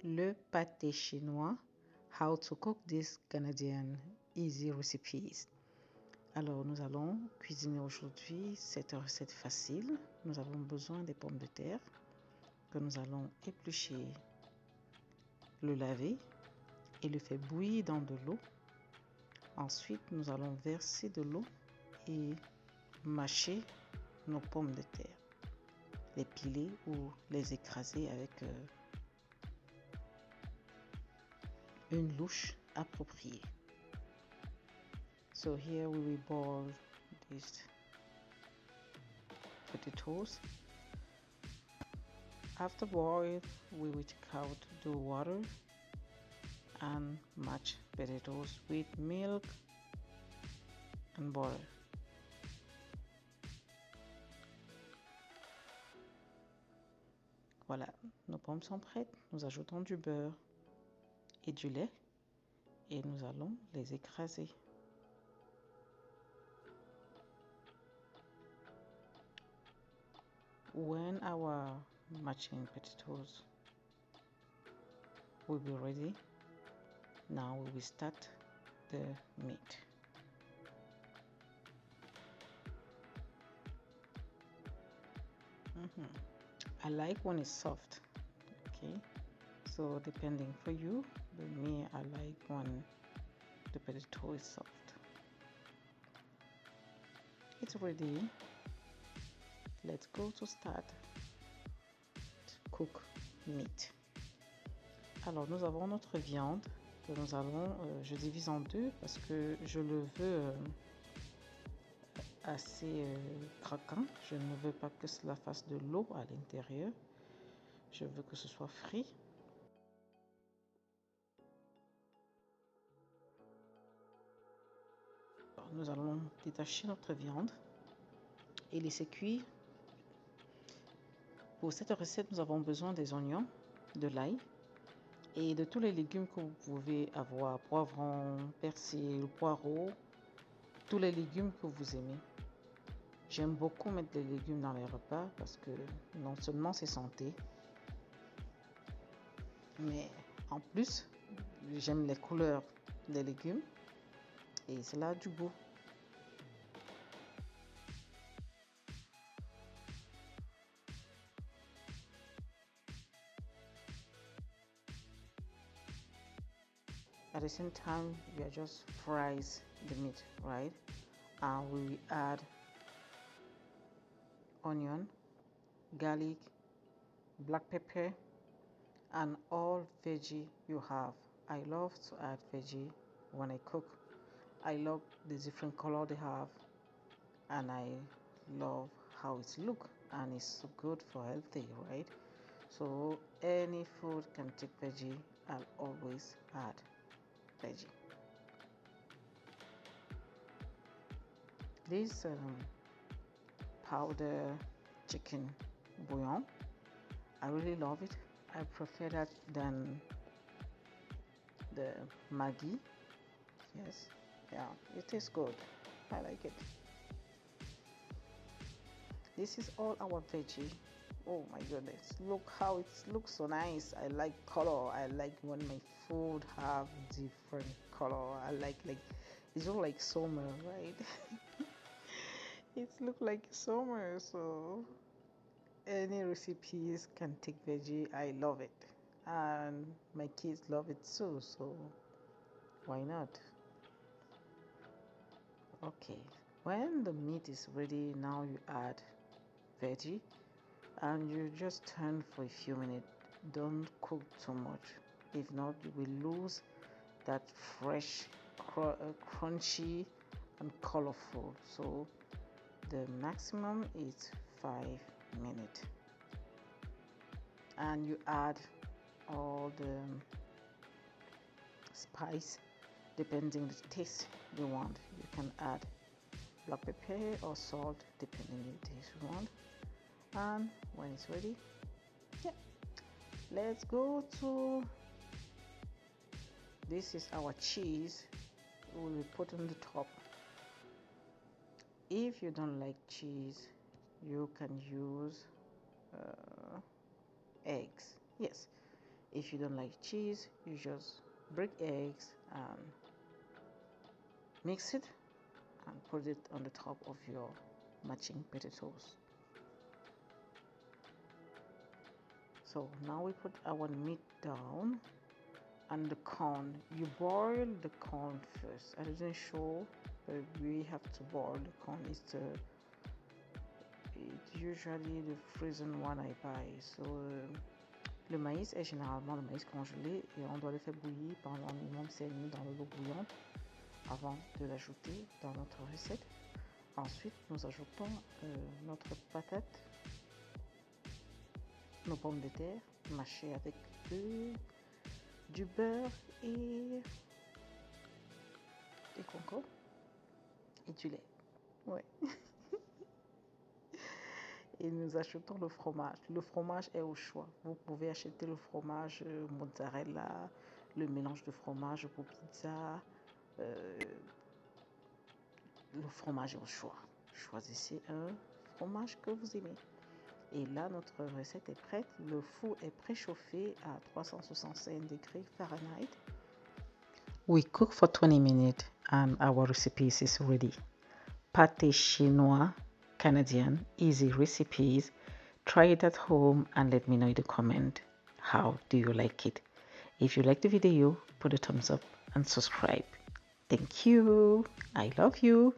le pâté chinois. How to cook this Canadian easy recipes. Alors, nous allons cuisiner aujourd'hui cette recette facile. Nous avons besoin des pommes de terre que nous allons éplucher, le laver et le faire bouillir dans de l'eau. Ensuite, nous allons verser de l'eau et mâcher nos pommes de terre, les piler ou les écraser avec une louche appropriée. So here we will boil these potatoes. After boil, we will take out the water and match potatoes with milk and butter. Voilà, nos pommes sont prêtes. Nous ajoutons du beurre et du lait et nous allons les écraser. When our matching potatoes will be ready, now we will start the meat. I like when it's soft, okay? So depending for you, but me, I like when the potato is soft. It's ready. Let's go to start to cook meat. Alors nous avons notre viande que nous allons, je divise en deux parce que je le veux assez craquant. Je ne veux pas que cela fasse de l'eau à l'intérieur. Je veux que ce soit frit. Alors, nous allons détacher notre viande et laisser cuire. Pour cette recette, nous avons besoin des oignons, de l'ail et de tous les légumes que vous pouvez avoir, poivrons, persil, poireaux, tous les légumes que vous aimez. J'aime beaucoup mettre des légumes dans les repas parce que non seulement c'est santé, mais en plus, j'aime les couleurs des légumes et cela a du goût. At the same time, we are just fries the meat, right? And we will add onion, garlic, black pepper, and all veggie you have. I love to add veggie when I cook. I love the different color they have, and I love how it look, and it's so good for healthy, right? So any food can take veggie. I'll always add veggie. This powder chicken bouillon, I really love it. I prefer that than the Maggi. Yes, yeah, it tastes good. I like it. This is all our veggie. Oh my goodness, look how it looks so nice. I like color. I like when my food have different color. I like it's all like summer, right? It look like summer, so any recipes can take veggie. I love it, and my kids love it too, so why not? Okay, when the meat is ready, now you add veggie and you just turn for a few minutes. Don't cook too much, if not you will lose that fresh crunchy and colorful. So the maximum is 5 minutes, and you add all the spice depending the taste you want. You can add black pepper or salt depending the taste you want. And when it's ready, yeah, let's go to, this is our cheese. We will put on the top. If you don't like cheese, you can use eggs. Yes, If you don't like cheese, you just break eggs and mix it and put it on the top of your matching potatoes. So now we put our meat down and the corn. You boil the corn first. I didn't show, but we have to boil the corn. It's usually the frozen one I buy. So le maïs est généralement le maïs congelé et on doit le faire bouillir pendant un minimum 5 minutes dans l'eau bouillante avant de l'ajouter dans notre recette. Ensuite, nous ajoutons notre patate, nos pommes de terre mâchées avec du beurre et des concombres et du lait. Ouais. Et nous ajoutons le fromage. Le fromage est au choix. Vous pouvez acheter le fromage mozzarella, le mélange de fromage pour pizza. Le fromage est au choix. Choisissez un fromage que vous aimez. Et là, notre recette est prête. Le four est préchauffé à 365 degrés Fahrenheit. We cook for 20 minutes and our recipe is ready. Pâté chinois, Canadian, easy recipes. Try it at home and let me know in the comment. How do you like it? If you like the video, put a thumbs up and subscribe. Thank you. I love you.